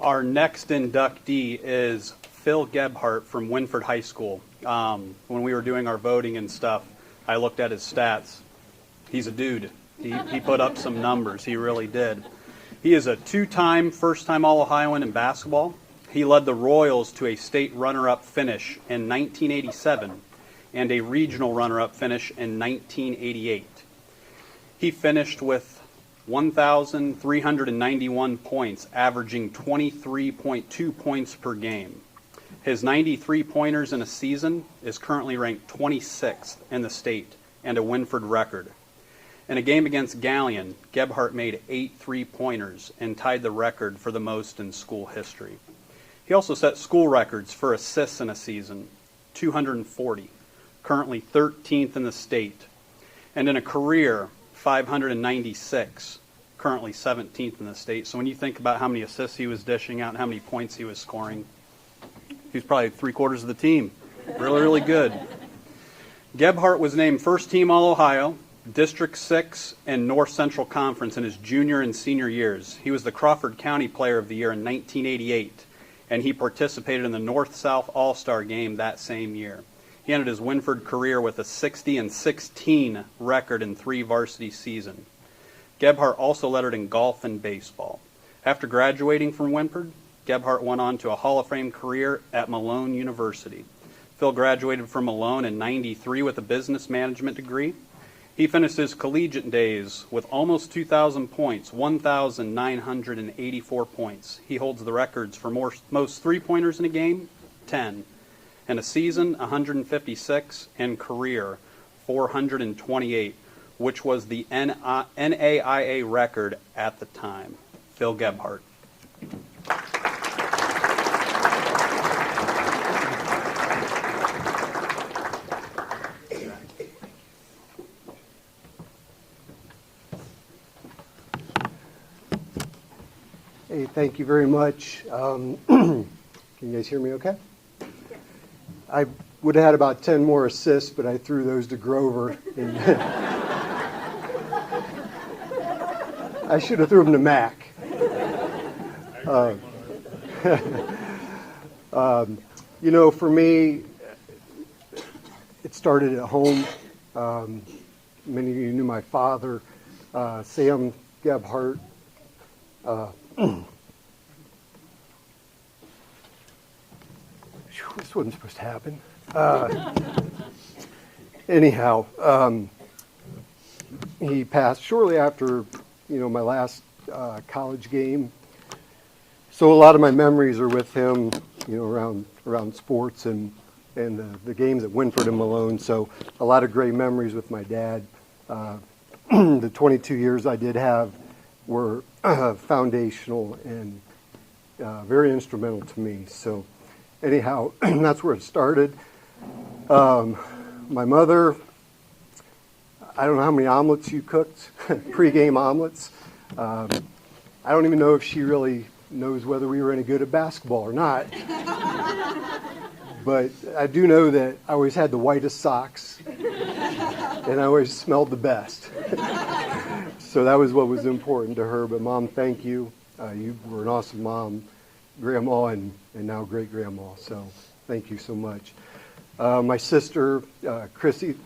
Our next inductee is Phil Gebhart from Winford High School. When we were doing our voting and stuff, I looked at his stats. He's a dude. He put up some numbers. He really did. He is a two-time first-time All-Ohioan in basketball. He led the Royals to a state runner-up finish in 1987 and a regional runner-up finish in 1988. He finished with 1,391 points, averaging 23.2 points per game. His 93 pointers in a season is currently ranked 26th in the state and a Winford record. In a game against Galleon, Gebhart made 8 3-pointers and tied the record for the most in school history. He also set school records for assists in a season, 240, currently 13th in the state, and in a career, 596, currently 17th in the state. So when you think about how many assists he was dishing out and how many points he was scoring, he's probably 3/4 of the team. Really, really good. Gebhart was named First Team All-Ohio, District 6, and North Central Conference in his junior and senior years. He was the Crawford County Player of the Year in 1988, and he participated in the North-South All-Star Game that same year. He ended his Winford career with a 60-16 record in 3 varsity seasons. Gebhart also lettered in golf and baseball. After graduating from Winford, Gebhart went on to a Hall of Fame career at Malone University. Phil graduated from Malone in '93 with a business management degree. He finished his collegiate days with almost 2,000 points, 1,984 points. He holds the records for most three-pointers in a game, 10. In a season, 156, and career, 428, which was the NAIA record at the time. Phil Gebhart. Hey, thank you very much. Can you guys hear me okay? I would have had about 10 more assists, but I threw those to Grover. I should have threw them to Mac. For me, it started at home. Many of you knew my father, Sam Gebhart. This wasn't supposed to happen. Anyhow, he passed shortly after, my last college game. So a lot of my memories are with him, around sports and the games at Winford and Malone. So a lot of great memories with my dad. The 22 years I did have were foundational and very instrumental to me. So anyhow, that's where it started. My mother, I don't know how many omelets you cooked, pre-game omelets. I don't even know if she really knows whether we were any good at basketball or not. But I do know that I always had the whitest socks, and I always smelled the best. So that was what was important to her. But Mom, thank you. You were an awesome mom, grandma, and now great-grandma. So thank you so much. My sister, Chrissy,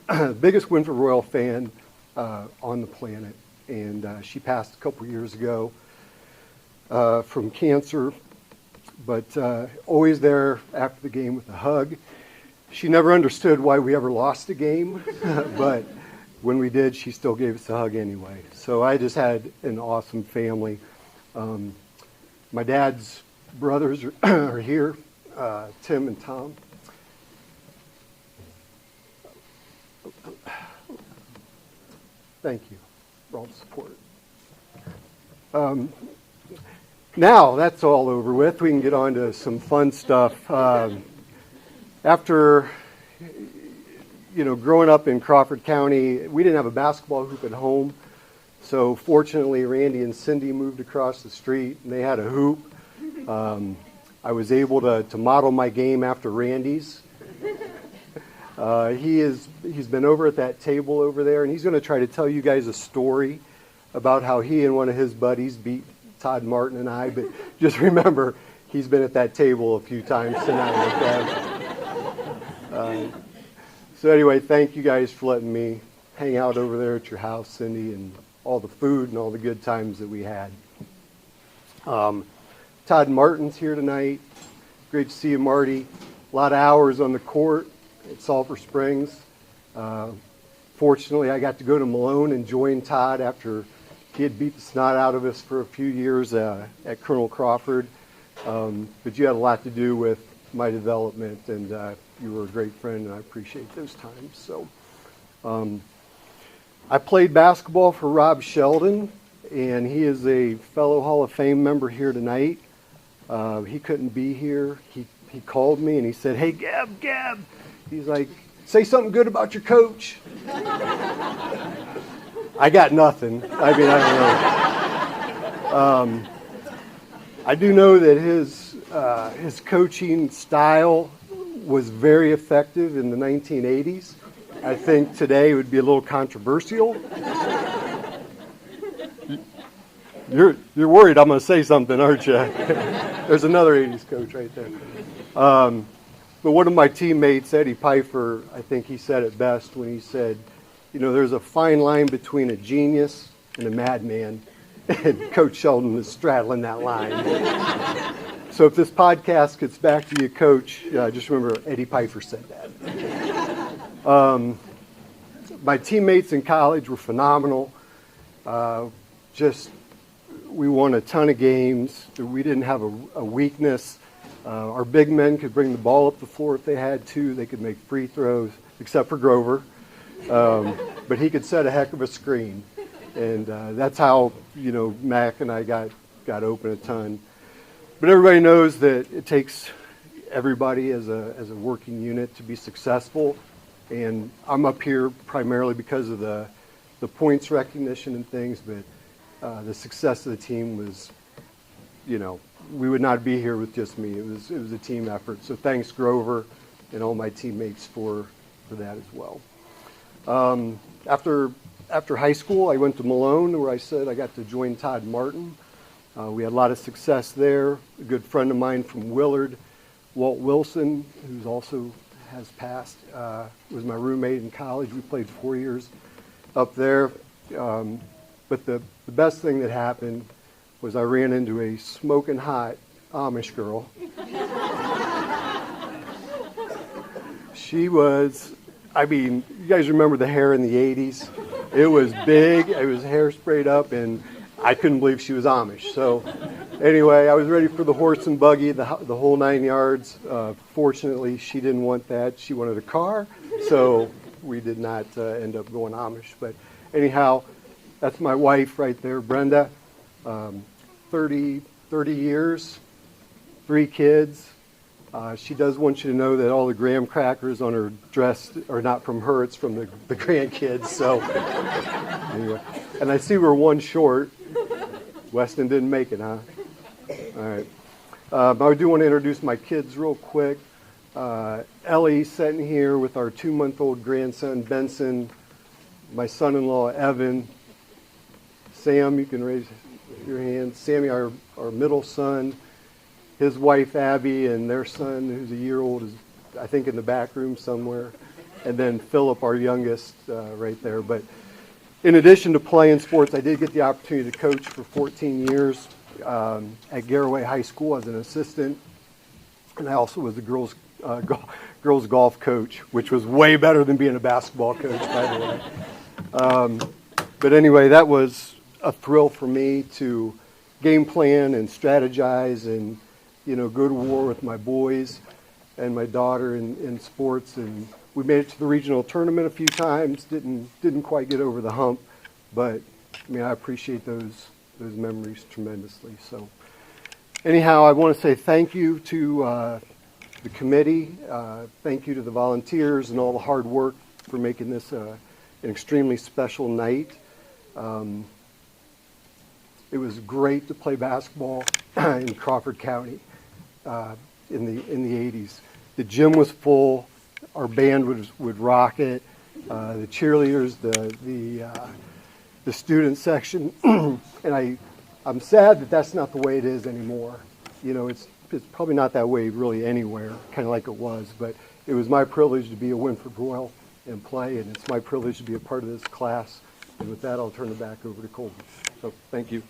biggest Winford Royal fan on the planet. And she passed a couple years ago from cancer. But always there after the game with a hug. She never understood why we ever lost a game. But when we did, she still gave us a hug anyway. So I just had an awesome family. My dad's brothers are here, Tim and Tom. Thank you for all the support. Now that's all over with, we can get on to some fun stuff. After growing up in Crawford County, we didn't have a basketball hoop at home. So fortunately, Randy and Cindy moved across the street, and they had a hoop. I was able to model my game after Randy's. He's been over at that table over there, and he's going to try to tell you guys a story about how he and one of his buddies beat Todd Martin and I. But just remember, he's been at that table a few times tonight. So anyway, thank you guys for letting me hang out over there at your house, Cindy, and all the food and all the good times that we had. Todd Martin's here tonight. Great to see you, Marty. A lot of hours on the court at Sulphur Springs. Fortunately, I got to go to Malone and join Todd after he had beat the snot out of us for a few years at Colonel Crawford. But you had a lot to do with my development, and you were a great friend, and I appreciate those times. So, I played basketball for Rob Sheldon, and he is a fellow Hall of Fame member here tonight. He couldn't be here. He called me and he said, "Hey, Geb," he's like, "say something good about your coach." I got nothing. I mean, I don't know. I do know that his coaching style was very effective in the 1980s. I think today it would be a little controversial. You're worried I'm going to say something, aren't you? There's another 80s coach right there. But one of my teammates, Eddie Pfeiffer, I think he said it best when he said, there's a fine line between a genius and a madman, and Coach Sheldon is straddling that line. So if this podcast gets back to you, Coach, just remember Eddie Pfeiffer said that. My teammates in college were phenomenal. We won a ton of games. We didn't have a weakness. Our big men could bring the ball up the floor if they had to. They could make free throws, except for Grover. But he could set a heck of a screen. And that's how, Mac and I got open a ton. But everybody knows that it takes everybody as a working unit to be successful. And I'm up here primarily because of the points recognition and things, but the success of the team was, we would not be here with just me. It was a team effort. So thanks, Grover, and all my teammates for that as well. After high school, I went to Malone, where I said I got to join Todd Martin. We had a lot of success there. A good friend of mine from Willard, Walt Wilson, who's also has passed, was my roommate in college. We played 4 years up there. But the best thing that happened was I ran into a smoking hot Amish girl. She was, you guys remember the hair in the 80s? It was big, it was hair sprayed up, and I couldn't believe she was Amish. So anyway, I was ready for the horse and buggy, the whole 9 yards. Fortunately, she didn't want that. She wanted a car, so we did not end up going Amish. But anyhow, that's my wife right there, Brenda. 30 years, 3 kids. She does want you to know that all the graham crackers on her dress are not from her, it's from the grandkids. So anyway, and I see we're one short. Weston didn't make it, huh? All right. I do want to introduce my kids real quick. Ellie's sitting here with our 2-month-old grandson, Benson, my son-in-law, Evan. Sam, you can raise your hand. Sammy, our middle son, his wife, Abby, and their son, who's a year old, is, I think, in the back room somewhere. And then Philip, our youngest, right there. But in addition to playing sports, I did get the opportunity to coach for 14 years at Garraway High School as an assistant. And I also was the girls golf coach, which was way better than being a basketball coach, by the way. But anyway, that was a thrill for me to game plan and strategize and, go to war with my boys and my daughter in sports. And we made it to the regional tournament a few times, didn't quite get over the hump, but I appreciate those memories tremendously. So anyhow, I want to say thank you to the committee, thank you to the volunteers and all the hard work for making this an extremely special night. It was great to play basketball in Crawford County in the 80s. The gym was full. Our band would rock it. The cheerleaders, the student section, and I'm sad that that's not the way it is anymore. it's probably not that way really anywhere, kind of like it was, but it was my privilege to be a Winford Royal and play, and it's my privilege to be a part of this class. And with that, I'll turn it back over to Colby. So thank you.